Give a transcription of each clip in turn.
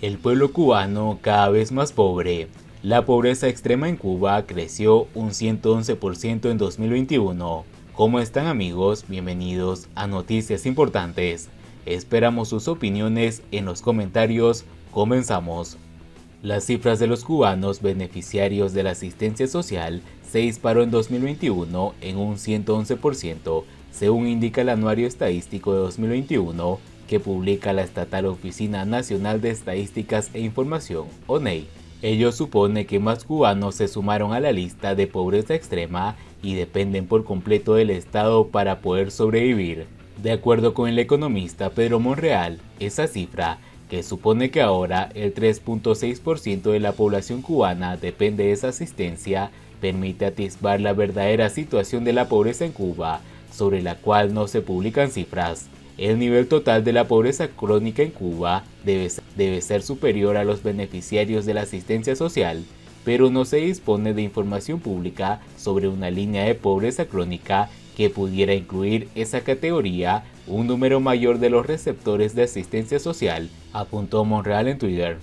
El pueblo cubano cada vez más pobre. La pobreza extrema en Cuba creció un 111% en 2021. ¿Cómo están, amigos? Bienvenidos a Noticias Importantes. Esperamos sus opiniones en los comentarios. Comenzamos. Las cifras de los cubanos beneficiarios de la asistencia social se disparó en 2021 en un 111%, según indica el Anuario Estadístico de 2021 que publica la estatal Oficina Nacional de Estadísticas e Información, ONEI. Ello supone que más cubanos se sumaron a la lista de pobreza extrema y dependen por completo del Estado para poder sobrevivir. De acuerdo con el economista Pedro Monreal, esa cifra, que supone que ahora el 3.6% de la población cubana depende de esa asistencia, permite atisbar la verdadera situación de la pobreza en Cuba, sobre la cual no se publican cifras. El nivel total de la pobreza crónica en Cuba debe ser superior a los beneficiarios de la asistencia social, pero no se dispone de información pública sobre una línea de pobreza crónica que pudiera incluir esa categoría un número mayor de los receptores de asistencia social, apuntó Monreal en Twitter.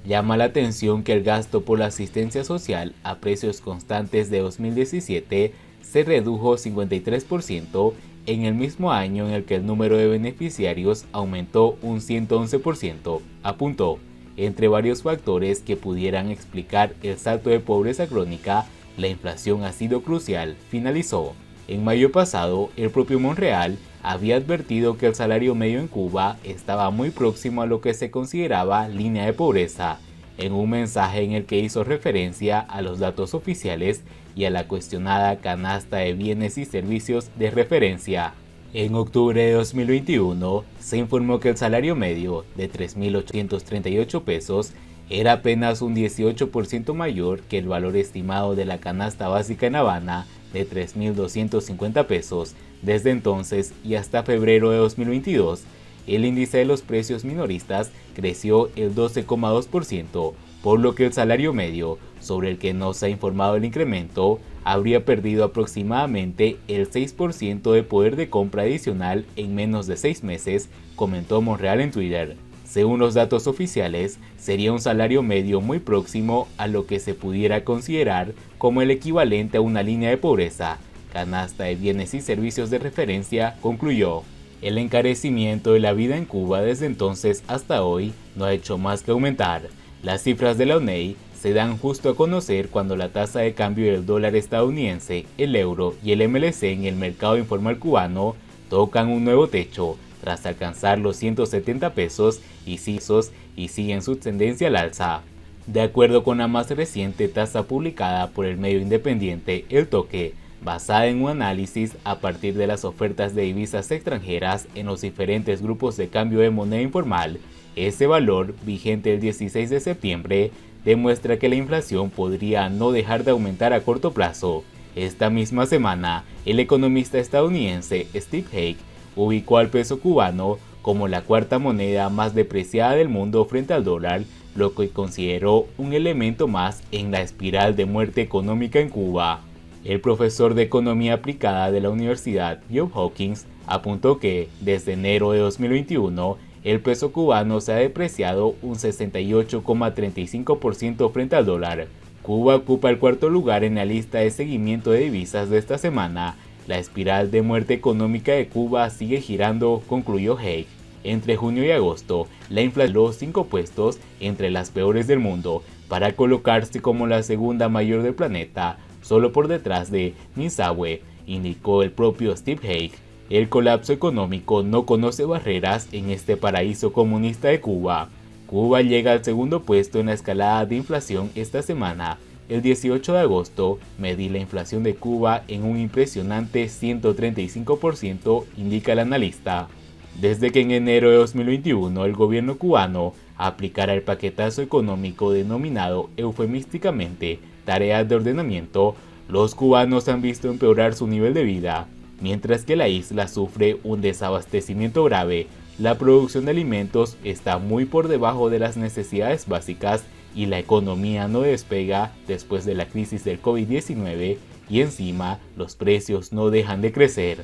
Llama la atención que el gasto por la asistencia social a precios constantes de 2017 se redujo 53% en el mismo año en el que el número de beneficiarios aumentó un 111%, apuntó. Entre varios factores que pudieran explicar el salto de pobreza crónica, la inflación ha sido crucial, finalizó. En mayo pasado, el propio Monreal había advertido que el salario medio en Cuba estaba muy próximo a lo que se consideraba línea de pobreza, en un mensaje en el que hizo referencia a los datos oficiales y a la cuestionada canasta de bienes y servicios de referencia. En octubre de 2021, se informó que el salario medio de 3.838 pesos era apenas un 18% mayor que el valor estimado de la canasta básica en Habana de 3.250 pesos. Desde entonces y hasta febrero de 2022, el índice de los precios minoristas creció el 12,2%, por lo que el salario medio, sobre el que no se ha informado el incremento, habría perdido aproximadamente el 6% de poder de compra adicional en menos de 6 meses, comentó Monreal en Twitter. Según los datos oficiales, sería un salario medio muy próximo a lo que se pudiera considerar como el equivalente a una línea de pobreza. Canasta de bienes y servicios de referencia, concluyó. El encarecimiento de la vida en Cuba desde entonces hasta hoy no ha hecho más que aumentar. Las cifras de la ONEI se dan justo a conocer cuando la tasa de cambio del dólar estadounidense, el euro y el MLC en el mercado informal cubano tocan un nuevo techo tras alcanzar los 170 pesos y siguen su tendencia al alza. De acuerdo con la más reciente tasa publicada por el medio independiente El Toque, basada en un análisis a partir de las ofertas de divisas extranjeras en los diferentes grupos de cambio de moneda informal, ese valor, vigente el 16 de septiembre, demuestra que la inflación podría no dejar de aumentar a corto plazo. Esta misma semana, el economista estadounidense Steve Hague ubicó al peso cubano como la cuarta moneda más depreciada del mundo frente al dólar, lo que consideró un elemento más en la espiral de muerte económica en Cuba. El profesor de Economía Aplicada de la Universidad Johns Hopkins apuntó que, desde enero de 2021, el peso cubano se ha depreciado un 68,35% frente al dólar. Cuba ocupa el cuarto lugar en la lista de seguimiento de divisas de esta semana. La espiral de muerte económica de Cuba sigue girando, concluyó Hague. Entre junio y agosto, la inflación los 5 puestos entre las peores del mundo para colocarse como la segunda mayor del planeta, solo por detrás de Zimbabue, indicó el propio Steve Hague. El colapso económico no conoce barreras en este paraíso comunista de Cuba. Cuba llega al segundo puesto en la escalada de inflación esta semana. El 18 de agosto medí la inflación de Cuba en un impresionante 135%, indica el analista. Desde que en enero de 2021 el gobierno cubano aplicara el paquetazo económico denominado eufemísticamente tareas de ordenamiento, los cubanos han visto empeorar su nivel de vida. Mientras que la isla sufre un desabastecimiento grave, la producción de alimentos está muy por debajo de las necesidades básicas y la economía no despega después de la crisis del COVID-19 y encima los precios no dejan de crecer.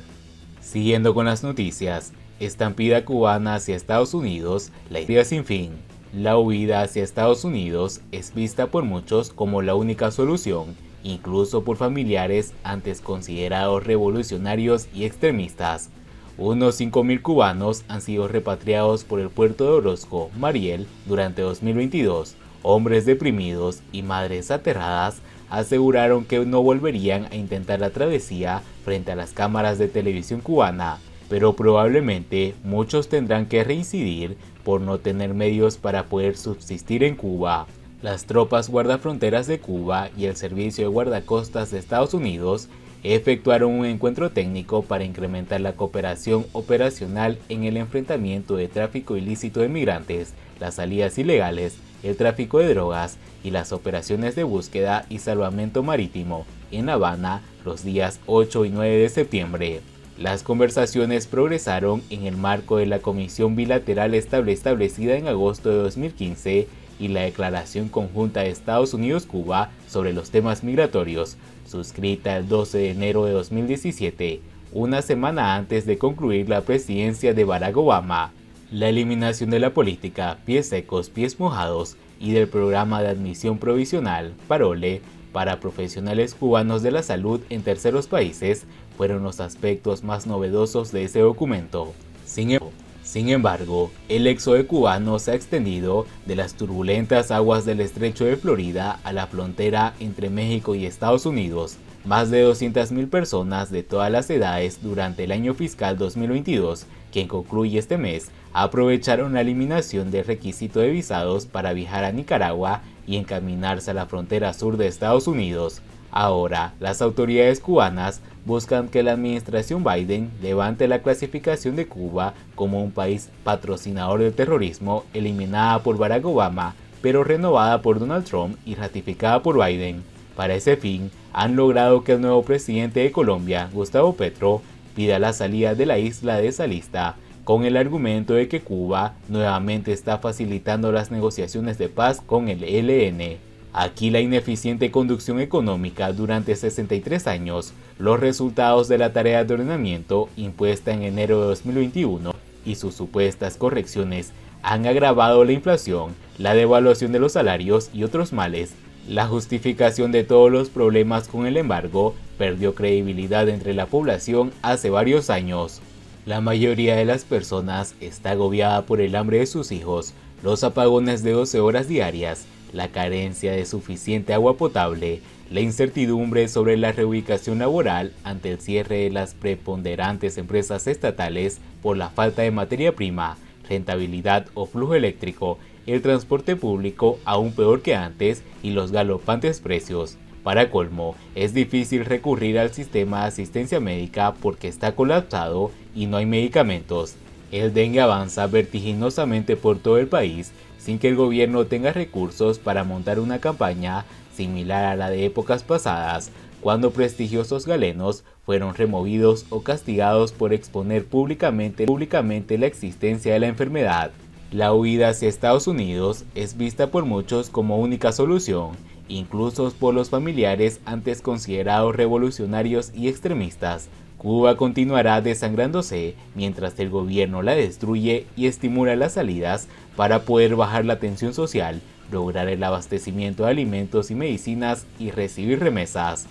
Siguiendo con las noticias, estampida cubana hacia Estados Unidos, la historia sin fin. La huida hacia Estados Unidos es vista por muchos como la única solución, incluso por familiares antes considerados revolucionarios y extremistas. Unos 5.000 cubanos han sido repatriados por el puerto de Orozco, Mariel, durante 2022. Hombres deprimidos y madres aterradas aseguraron que no volverían a intentar la travesía frente a las cámaras de televisión cubana, pero probablemente muchos tendrán que reincidir por no tener medios para poder subsistir en Cuba. Las tropas guardafronteras de Cuba y el Servicio de Guardacostas de Estados Unidos efectuaron un encuentro técnico para incrementar la cooperación operacional en el enfrentamiento de tráfico ilícito de migrantes, las salidas ilegales, el tráfico de drogas y las operaciones de búsqueda y salvamento marítimo en La Habana los días 8 y 9 de septiembre. Las conversaciones progresaron en el marco de la Comisión Bilateral Estable establecida en agosto de 2015 y la Declaración Conjunta de Estados Unidos-Cuba sobre los temas migratorios, suscrita el 12 de enero de 2017, una semana antes de concluir la presidencia de Barack Obama. La eliminación de la política pies secos, pies mojados y del programa de admisión provisional, Parole, para profesionales cubanos de la salud en terceros países fueron los aspectos más novedosos de ese documento. Sin embargo, el éxodo cubano se ha extendido de las turbulentas aguas del estrecho de Florida a la frontera entre México y Estados Unidos. Más de 200.000 personas de todas las edades durante el año fiscal 2022, quien concluye este mes, aprovecharon la eliminación del requisito de visados para viajar a Nicaragua y encaminarse a la frontera sur de Estados Unidos. Ahora, las autoridades cubanas buscan que la administración Biden levante la clasificación de Cuba como un país patrocinador del terrorismo eliminada por Barack Obama, pero renovada por Donald Trump y ratificada por Biden. Para ese fin, han logrado que el nuevo presidente de Colombia, Gustavo Petro, pida la salida de la isla de esa lista, con el argumento de que Cuba nuevamente está facilitando las negociaciones de paz con el ELN. Aquí la ineficiente conducción económica durante 63 años, los resultados de la tarea de ordenamiento impuesta en enero de 2021 y sus supuestas correcciones han agravado la inflación, la devaluación de los salarios y otros males. La justificación de todos los problemas con el embargo perdió credibilidad entre la población hace varios años. La mayoría de las personas está agobiada por el hambre de sus hijos, los apagones de 12 horas diarias, la carencia de suficiente agua potable, la incertidumbre sobre la reubicación laboral ante el cierre de las preponderantes empresas estatales por la falta de materia prima, rentabilidad o flujo eléctrico, el transporte público aún peor que antes y los galopantes precios. Para colmo, es difícil recurrir al sistema de asistencia médica porque está colapsado y no hay medicamentos. El dengue avanza vertiginosamente por todo el país sin que el gobierno tenga recursos para montar una campaña similar a la de épocas pasadas, cuando prestigiosos galenos fueron removidos o castigados por exponer públicamente la existencia de la enfermedad. La huida hacia Estados Unidos es vista por muchos como única solución, incluso por los familiares antes considerados revolucionarios y extremistas. Cuba continuará desangrándose mientras el gobierno la destruye y estimula las salidas para poder bajar la tensión social, lograr el abastecimiento de alimentos y medicinas y recibir remesas.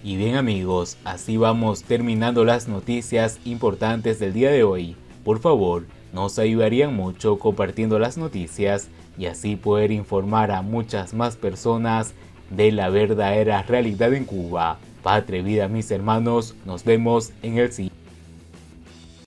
Y bien amigos, así vamos terminando las noticias importantes del día de hoy. Por favor, nos ayudarían mucho compartiendo las noticias y así poder informar a muchas más personas de la verdadera realidad en Cuba. Patria y vida mis hermanos, nos vemos en el siguiente.